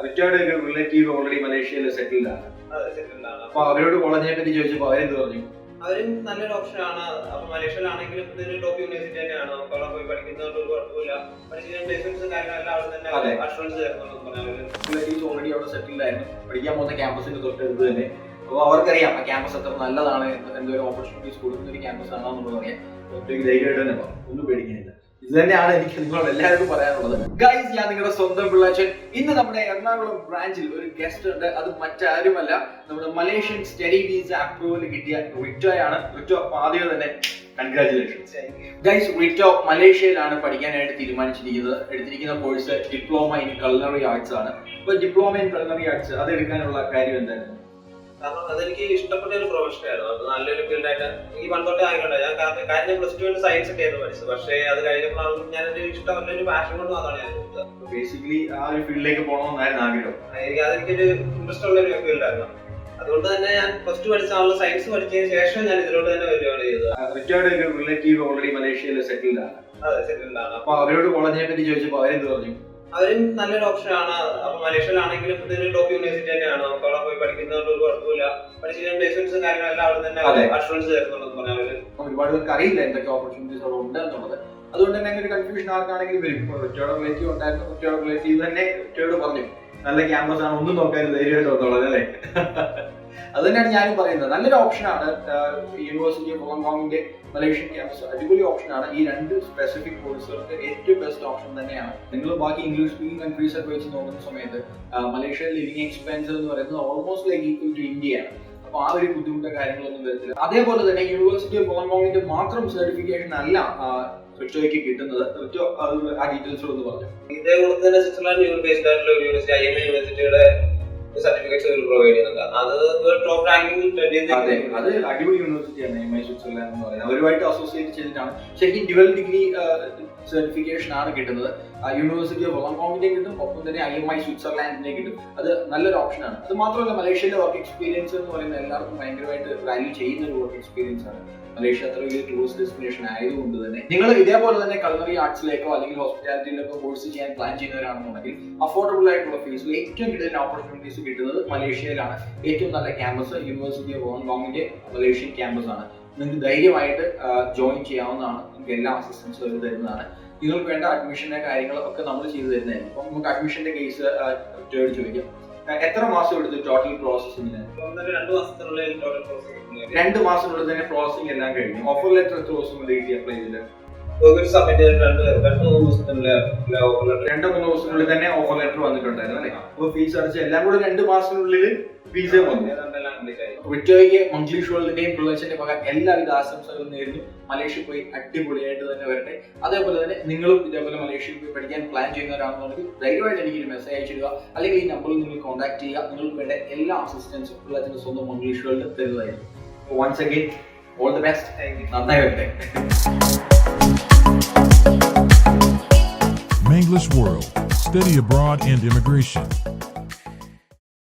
Richard relative already മലേഷ്യയിൽ settled ആണ്. അപ്പൊ അവരോട് കോളേജിനെ പറ്റി ചോദിച്ചപ്പോൾ അവരെന്ത് പറഞ്ഞു? അവരും നല്ലൊരു ഓപ്ഷനാണ്. അപ്പൊ മലേഷ്യയിലാണെങ്കിലും ഇതൊരു ടോപ്പ് യൂണിവേഴ്സിറ്റി തന്നെയാണ്. നമുക്ക് അവിടെ പോയി പഠിക്കുന്നതുകൊണ്ട് ഒരു കുഴപ്പമില്ല. പഠിക്കുന്ന പ്ലേസ്മെന്റ്സും കാര്യങ്ങളെല്ലാം അവിടെ തന്നെ അഷുറൻസ് തരുന്നുണ്ടെന്ന് പറഞ്ഞു. റിലേറ്റീവ്സ് ഓൾറെഡി അവിടെ സെറ്റിൽഡ് ആയിരുന്നു. പഠിക്കാൻ പോകുന്ന ക്യാമ്പസിന്റെ തൊട്ടടുത്ത് തന്നെ. അപ്പോൾ അവർക്കറിയാം ആ ക്യാമ്പസ് എത്ര നല്ലതാണ്, എന്തൊരു ഓപ്പർച്യൂണിറ്റീസ് കൊടുക്കുന്ന ഒരു ക്യാമ്പസ് ആണെന്നുള്ളത് അറിയാം. ഒറ്റയ്ക്ക് ധൈര്യമായിട്ട് തന്നെ പറഞ്ഞു, ഒന്നും പേടിക്കുന്നില്ല. ഇത് തന്നെയാണ് എനിക്ക് നിങ്ങളോട് എല്ലാവർക്കും പറയാനുള്ളത്. ഗൈസ്, ഞാൻ നിങ്ങളുടെ സ്വന്തം പിള്ളാച്ചൻ. ഇന്ന് നമ്മുടെ എറണാകുളം ബ്രാഞ്ചിൽ ഒരു ഗസ്റ്റ് ഉണ്ട്. അത് മറ്റാരുമല്ല, നമ്മുടെ മലേഷ്യൻ സ്റ്റഡി വിസ അപ്രൂവൽ കിട്ടിയ റിറ്റോയാണ്. റിറ്റോ, ആദ്യം തന്നെ കൺഗ്രാറ്റുലേഷൻസ്. ഗൈസ്, റിറ്റോ മലേഷ്യയിലാണ് പഠിക്കാനായിട്ട് തീരുമാനിച്ചിരിക്കുന്നത്. എടുത്തിരിക്കുന്ന കോഴ്സ് ഡിപ്ലോമ ഇൻ കൾനറി ആർട്സ് ആണ്. അപ്പൊ ഡിപ്ലോമ ഇൻ കൾനറി ആർട്സ് അത് എടുക്കാനുള്ള കാര്യം എന്തായിരുന്നു? കാരണം അതെനിക്ക് ഇഷ്ടപ്പെട്ട ഒരു പ്രൊഫഷൻ ആയിരുന്നു. അത് നല്ലൊരു ഫീൽഡായിട്ട് എനിക്ക് പണ്ടോട്ടേ ആയിക്കോട്ടെ. ഞാൻ കാര്യം പ്ലസ് ടു സയൻസ് ഒക്കെ ആയിരുന്നു പഠിച്ചത്. പക്ഷേ അത് കഴിഞ്ഞപ്പോൾ ഞാൻ ഒരു ഇഷ്ടമല്ല, ഒരു പാഷൻ കൊണ്ട് മാത്രമാണ് ഞാൻ കൊടുത്തത്. ബേസിക്കലി ആ ഒരു ഫീൽഡിലേക്ക് പോകണമെന്നായിരുന്നു ആഗ്രഹം. അതെനിക്കൊരു ഇൻട്രസ്റ്റ് ഉള്ള ഒരു ഫീൽഡായിരുന്നു. അതുകൊണ്ട് തന്നെ ഞാൻ പ്ലസ് ടു പഠിച്ച സയൻസ് പഠിച്ചതിന് ശേഷം ഞാൻ ഇതിലോട്ട് തന്നെ വരികയാണ് ചെയ്തത്. റിച്ചാർഡ് റിലേറ്റീവ് ഓൾറെഡി മലേഷ്യയിൽ സെറ്റിൽഡ് ആണ്. അതെ, സെറ്റിൽഡ് ആണ്. അപ്പൊ അവരോട് കോളേജിനെ പറ്റി ചോദിച്ചപ്പോൾ അവരെന്ത് പറഞ്ഞു? അവരും നല്ലൊരു ഓപ്ഷനാണ്. അപ്പൊ മലേഷ്യയിലാണെങ്കിലും ഇതൊരു ടോപ്പ് യൂണിവേഴ്സിറ്റി തന്നെയാണ്. നമുക്ക് അവിടെ പോയി പഠിക്കുന്നതുകൊണ്ട് ഒരു കുഴപ്പമില്ല. പഠിക്കുന്ന പ്ലേസ്മെന്റ്സും കാര്യങ്ങളെല്ലാം അവിടെ തന്നെ അഷുറൻസ് തരുന്നുണ്ടെന്ന് പറഞ്ഞു. ഒരുപാട് പേർക്ക് അറിയില്ല എന്തൊക്കെ ഓപ്പർച്യൂണിറ്റീസ് അവിടെ ഉണ്ട് എന്നുള്ളത്. അതുകൊണ്ട് തന്നെ അങ്ങനെ ഒരു കൺഫ്യൂഷൻ ആർക്കാണെങ്കിലും വരും. ഇപ്പോൾ റിച്ചാർഡ് റിലേറ്റീവ് ഉണ്ടായിരുന്നു, റിച്ചാർഡ് റിലേറ്റീവ് തന്നെ റിച്ചാർഡ് പറഞ്ഞു നല്ല ക്യാമ്പസ് ആണ്, ഒന്നും നോക്കാൻ ധൈര്യമായിട്ട് വന്നോളാം അല്ലേ. അത് തന്നെയാണ് ഞാനും പറയുന്നത്. നല്ലൊരു ഓപ്ഷനാണ് യൂണിവേഴ്സിറ്റി ഓഫ് ഹോങ്കോങ്ങിന്റെ മലേഷ്യൻ ക്യാമ്പസ്. അടിപൊളി ഓപ്ഷനാണ്. ഈ രണ്ട് സ്പെസിഫിക് കോഴ്സുകൾക്ക് ഏറ്റവും ബെസ്റ്റ് ഓപ്ഷൻ തന്നെയാണ്. നിങ്ങൾ ബാക്കി ഇംഗ്ലീഷ് സ്പീക്കിംഗ് കൺട്രീസ് ഒക്കെ വെച്ച് നോക്കുന്ന സമയത്ത് മലേഷ്യൻ ലിവിംഗ് എക്സ്പെൻസ് എന്ന് പറയുന്നത് ഓൾമോസ്റ്റ് ലൈക്ക് ഈക്വൽ ടു ഇന്ത്യയാണ്. അപ്പൊ ആ ഒരു ബുദ്ധിമുട്ടോ കാര്യങ്ങളൊന്നും വരത്തില്ല. അതേപോലെ തന്നെ യൂണിവേഴ്സിറ്റി ഓഫ് ഹോങ്കോങ്ങിന്റെ മാത്രം സർട്ടിഫിക്കേഷൻ അല്ല റിറ്റോയ്ക്ക് കിട്ടുന്നത്. റിറ്റോ ആ ഡീറ്റെയിൽസ് ഒന്ന് പറഞ്ഞു. ഇതേപോലെ തന്നെ സ്വിറ്റ്സർലാൻഡ് ബേസ്ഡ് ആയിട്ടുള്ള ഒരു യൂണിവേഴ്സിറ്റി IMA യൂണിവേഴ്സിറ്റിയുടെ സർട്ടിഫിക്കറ്റ്സ് പ്രൊവൈഡ് ചെയ്യുന്നുണ്ട്. അത് ടോപ്പ് റാങ്കിങ്. അതെ, അത് അടിപൊളി യൂണിവേഴ്സിറ്റിയാണ് IMA സ്വിറ്റ്സർലാൻഡ് എന്ന് പറയുന്നത്. അവരുമായിട്ട് അസോസിയേറ്റ് ചെയ്തിട്ടാണ് ശരിക്കും ഡ്യുവൽ ഡിഗ്രി സർട്ടിഫിക്കേഷൻ ആണ് കിട്ടുന്നത്. യൂണിവേഴ്സിറ്റി ഓഫ് ഹോങ്കോങ്ങിന്റെ കിട്ടും, ഒപ്പം തന്നെ IMA സ്വിറ്റ്സർലാൻഡിനെ കിട്ടും. അത് നല്ലൊരു ഓപ്ഷനാണ്. അത് മാത്രമല്ല മലേഷ്യയിലെ വർക്ക് എക്സ്പീരിയൻസ് എന്ന് പറയുന്നത് എല്ലാവർക്കും ഭയങ്കരമായിട്ട് വാല്യൂ ചെയ്യുന്ന ഒരു വർക്ക് എക്സ്പീരിയൻസ് ആണ്. മലേഷ്യ അത്ര വലിയ ടൂറിസ്റ്റ് ഡെസ്റ്റിനേഷൻ ആയതുകൊണ്ട് തന്നെ നിങ്ങൾ ഇതേപോലെ തന്നെ കൾനറി ആർട്സിലേക്കോ അല്ലെങ്കിൽ ഹോസ്പിറ്റാലിറ്റിയിലേക്കോ കോഴ്സ് ചെയ്യാൻ പ്ലാൻ ചെയ്യുന്നവരാണെന്നുണ്ടെങ്കിൽ അഫോർഡബിൾ ആയിട്ടുള്ള ഫീസിൽ ഏറ്റവും കൂടുതൽ ഓപ്പർച്യൂണിറ്റീസ് കിട്ടുന്നത് മലേഷ്യയിലാണ്. ഏറ്റവും നല്ല ക്യാമ്പസ് യൂണിവേഴ്സിറ്റി ഓഫ് ഹോങ്കോങ്ങിന്റെ മലേഷ്യൻ ക്യാമ്പസ് ആണ്. നിങ്ങൾക്ക് ധൈര്യമായിട്ട് ജോയിൻ ചെയ്യാവുന്നതാണ്. നിങ്ങൾക്ക് എല്ലാ അസിസ്റ്റൻസും അവർ തരുന്നതാണ്. നിങ്ങൾക്ക് വേണ്ട അഡ്മിഷന്റെ കാര്യങ്ങളൊക്കെ നമ്മൾ ചെയ്തു തരുന്നതായിരിക്കും. അപ്പം നമുക്ക് അഡ്മിഷന്റെ കേസ് ചോദിക്കാം. എത്ര മാസം എടുത്തു ടോട്ടൽ പ്രോസസ്സിംഗ്? 2 മാസത്തിനുള്ളിൽ ടോട്ടൽ പ്രോസസ്സിംഗ്. 2 മാസത്തിനുള്ളിൽ തന്നെ പ്രോസസ്സിംഗ് എല്ലാം കഴിഞ്ഞു. ഓഫർ ലെറ്റർ എത്ര ദിവസം കൊണ്ട് കിട്ടി അപ്ലൈ ചെയ്തില്ല? 2-3 ദിവസത്തിനുള്ളിൽ തന്നെ ഓഫർ ലെറ്റർ വന്നിട്ടുണ്ടായിരുന്നു അല്ലേ? അപ്പൊ ഫീസ് അടച്ച് എല്ലാം കൂടെ 2 മാസത്തിനുള്ളിൽ വിസ വന്നു. റിറ്റോയ്ക്ക് മംഗ്ലീഷ് വേൾഡിന്റെയും പിള്ളേച്ചിന്റെ പക എല്ലാവിധ ആശംസകളും നേരുന്നു. മലേഷ്യ പോയി അടിപൊളിയായിട്ട് തന്നെ വരട്ടെ. അതേപോലെ തന്നെ നിങ്ങളും ഇതേപോലെ മലേഷ്യയിൽ പോയി പഠിക്കാൻ പ്ലാൻ ചെയ്യുന്നവരാണെന്നുണ്ടെങ്കിൽ ധൈര്യമായിട്ട് എനിക്കൊരു മെസ്സേജ് അയച്ചിടുക, അല്ലെങ്കിൽ ഈ നമ്പറിൽ നിങ്ങൾ കോൺടാക്ട് ചെയ്യുക. നിങ്ങൾക്ക് വേണ്ട എല്ലാ അസിസ്റ്റൻസും പിള്ളേച്ചിന്റെ സ്വന്തം മംഗ്ലീഷ് വേൾഡ് തരുന്നതായിരിക്കും. Once again all the best. നന്നായി വരട്ടെ. Manglish World, Study Abroad and Immigration.